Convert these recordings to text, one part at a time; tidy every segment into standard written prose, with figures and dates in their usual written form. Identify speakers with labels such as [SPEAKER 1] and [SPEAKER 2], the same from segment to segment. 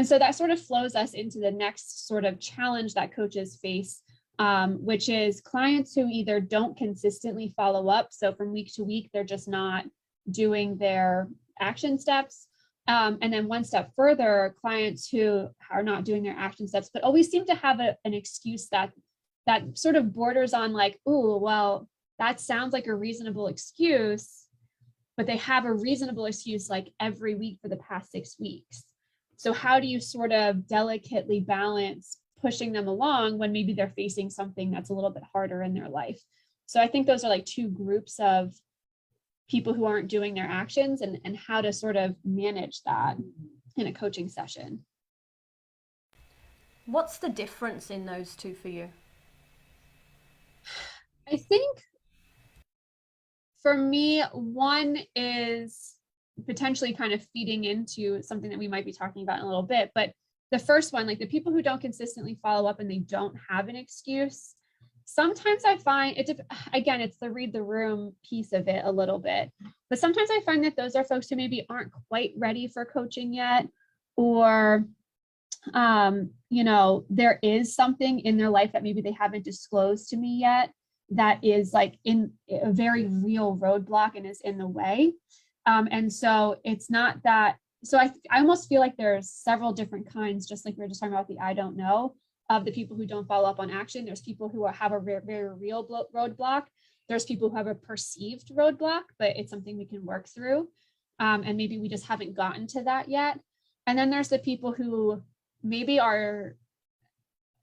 [SPEAKER 1] so that sort of flows us into the next sort of challenge that coaches face, which is clients who either don't consistently follow up. So from week to week, they're just not doing their action steps. And then one step further, clients who are not doing their action steps, but always seem to have an excuse that sort of borders on like, oh, well, that sounds like a reasonable excuse, but they have a reasonable excuse like every week for the past 6 weeks. So how do you sort of delicately balance pushing them along when maybe they're facing something that's a little bit harder in their life? So I think those are like two groups of people who aren't doing their actions, and how to sort of manage that in a coaching session.
[SPEAKER 2] What's the difference in those two for you?
[SPEAKER 1] I think for me, one is potentially kind of feeding into something that we might be talking about in a little bit, but the first one, like the people who don't consistently follow up and they don't have an excuse, sometimes I find it, again, it's the read the room piece of it a little bit, but sometimes I find that those are folks who maybe aren't quite ready for coaching yet, or you know, there is something in their life that maybe they haven't disclosed to me yet that is like in a very real roadblock and is in the way. And so it's not that, so I almost feel like there's several different kinds, just like we were just talking about the I don't know, of the people who don't follow up on action. There's people who have a very real roadblock. There's people who have a perceived roadblock, but it's something we can work through. And maybe we just haven't gotten to that yet. And then there's the people who maybe are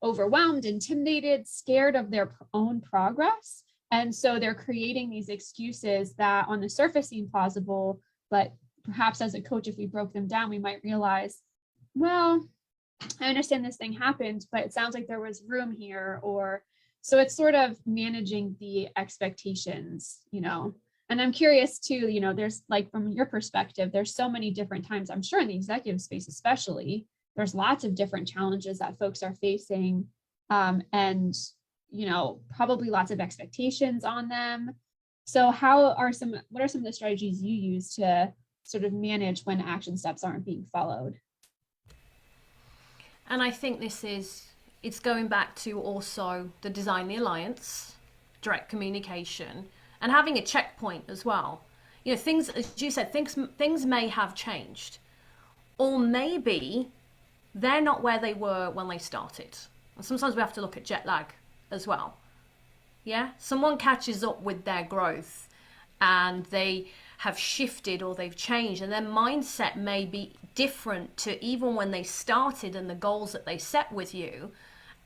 [SPEAKER 1] overwhelmed, intimidated, scared of their own progress. And so they're creating these excuses that on the surface seem plausible, but perhaps as a coach, if we broke them down, we might realize, well, I understand this thing happened, but it sounds like there was room here. Or so it's sort of managing the expectations, you know. And I'm curious too, you know, there's like, from your perspective, there's so many different times, I'm sure in the executive space especially, there's lots of different challenges that folks are facing, and, you know, probably lots of expectations on them. So what are some of the strategies you use to sort of manage when action steps aren't being followed?
[SPEAKER 2] And I think it's going back to also the design the alliance, direct communication, and having a checkpoint as well. You know, things, as you said, things may have changed, or maybe they're not where they were when they started. And sometimes we have to look at jet lag as well. Yeah, someone catches up with their growth and they have shifted or they've changed, and their mindset may be different to even when they started and the goals that they set with you.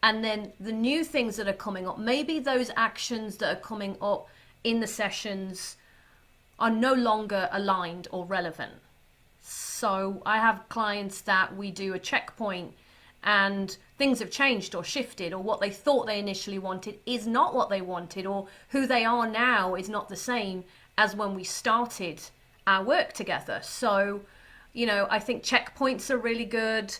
[SPEAKER 2] And then the new things that are coming up, maybe those actions that are coming up in the sessions are no longer aligned or relevant. So I have clients that we do a checkpoint and things have changed or shifted, or what they thought they initially wanted is not what they wanted, or who they are now is not the same as when we started our work together. So, you know, I think checkpoints are really good.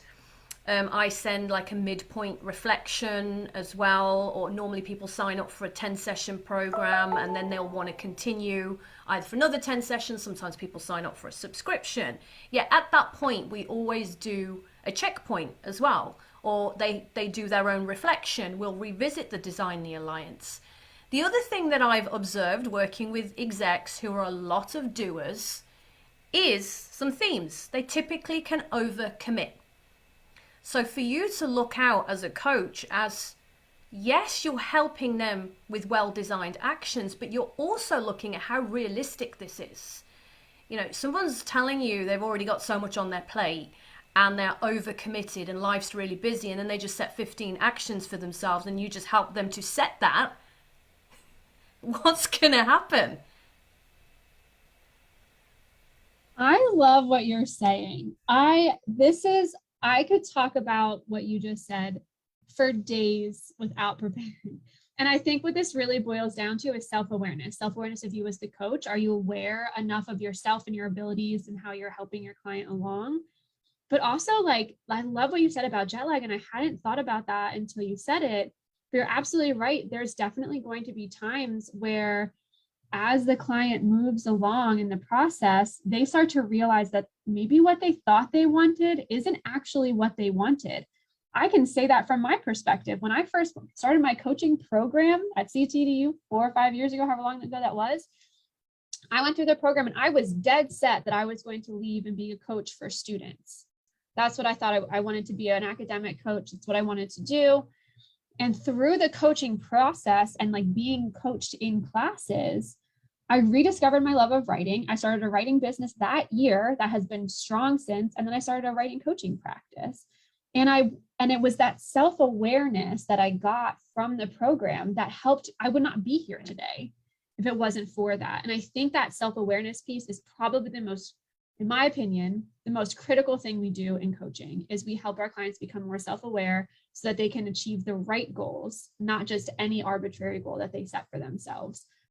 [SPEAKER 2] I send like a midpoint reflection as well, or normally people sign up for a 10-session program and then they'll want to continue either for another 10 sessions. Sometimes people sign up for a subscription. Yeah, at that point, we always do a checkpoint as well, or they do their own reflection. We'll revisit the Design the Alliance. The other thing that I've observed working with execs who are a lot of doers is some themes. They typically can overcommit. So for you to look out as a coach as, yes, you're helping them with well-designed actions, but you're also looking at how realistic this is. You know, someone's telling you they've already got so much on their plate and they're overcommitted and life's really busy, and then they just set 15 actions for themselves and you just help them to set that. What's going to happen?
[SPEAKER 1] I love what you're saying. I could talk about what you just said for days without preparing. And I think what this really boils down to is self-awareness. Self-awareness of you as the coach. Are you aware enough of yourself and your abilities and how you're helping your client along? But also, like, I love what you said about jet lag, and I hadn't thought about that until you said it. But you're absolutely right. There's definitely going to be times where as the client moves along in the process, they start to realize that maybe what they thought they wanted isn't actually what they wanted. I can say that from my perspective. When I first started my coaching program at CTEDU 4 or 5 years ago, however long ago that was, I went through the program and I was dead set that I was going to leave and be a coach for students. That's what I thought. I wanted to be an academic coach. That's what I wanted to do. And through the coaching process and like being coached in classes, I rediscovered my love of writing. I started a writing business that year that has been strong since. And then I started a writing coaching practice. And it was that self-awareness that I got from the program that helped. I would not be here today if it wasn't for that. And I think that self-awareness piece is probably the most, in my opinion, the most critical thing we do in coaching is we help our clients become more self-aware so that they can achieve the right goals, not just any arbitrary goal that they set for themselves.